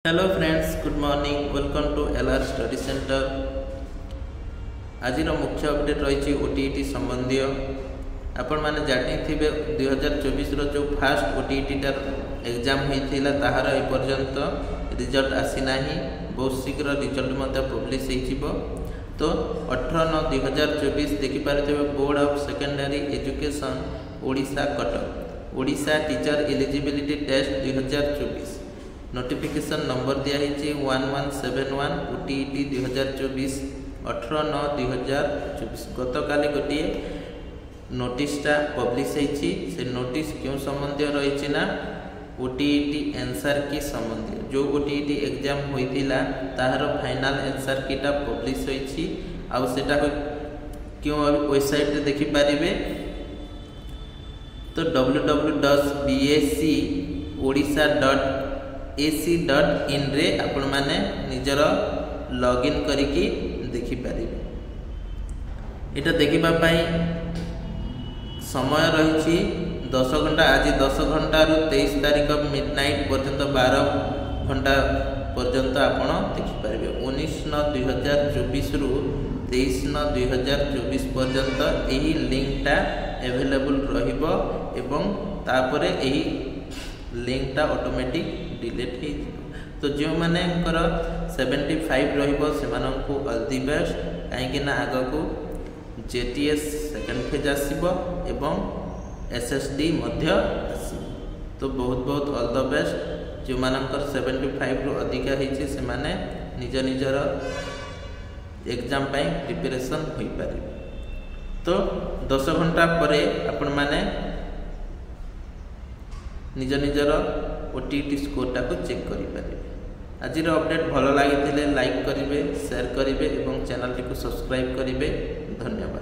Hello friends, good morning. Welcome to LR study centre. आज मुख्य update रही OTET संबंधी आपण मैंने जानी थे 2024 जो फास्ट ओटीईटी एग्जाम होता ताहार एपर्यंत रिजल्ट आसीना। बहुत शीघ्र रिजल्ट पब्लिश हो। तो 18/9/2024 देखिपारे board of secondary education Odisha Cuttack Odisha teacher eligibility test 2024 notification number दिया 1171 ओटीईटी 2024 18/9/2024 गत काली गोटे नोटिसटा पब्लिश होती। से नोटिस क्यों संबंधी रही ना ओटीईटी एनसर की संबंधी जो ओटीईटी एग्जाम होता ताहार फाइनल एनसर कीटा पब्लिश होती। आउटा क्यों वेबसाइट देखिपारे तो www.bascodisha.ac.in रे आपण माने निजर लॉगिन करिकी देखि पारिबे। एटा देखिबा पई समय रही 10 घंटा। आज 10 घंटा रु 23 तारिख मिडनाइट पर्यंत 12 घंटा पर्यंत आपण देखि पारिबे। 19/9/2024 रु 23/9/2024 पर्यंत एही लिंकटा अवेलेबल रहिबो एवं तापरे एही लिंकटा ऑटोमेटिक डिलीट हो। तो जो मैंने 75 रहिबो सेमानंकु ऑल द बेस्ट कहीं आग को जेटीएस सेकेंड फेज आसीबो एवं एसएसडी मध्य आसीबो। तो बहुत बहुत ऑल द बेस्ट। जो मानकर 75 रु अधिका होइछि से माने निज निजर एग्जाम पाई प्रिपरेशन होई पारिबे। तो 10 घंटा परे आपण माने निज निजर ओटीईटी स्कोरटा को चेक करें। आज अपडेट भल लगी लाइक करेंगे, शेयर करेंगे और चैनल को सब्सक्राइब करेंगे। धन्यवाद।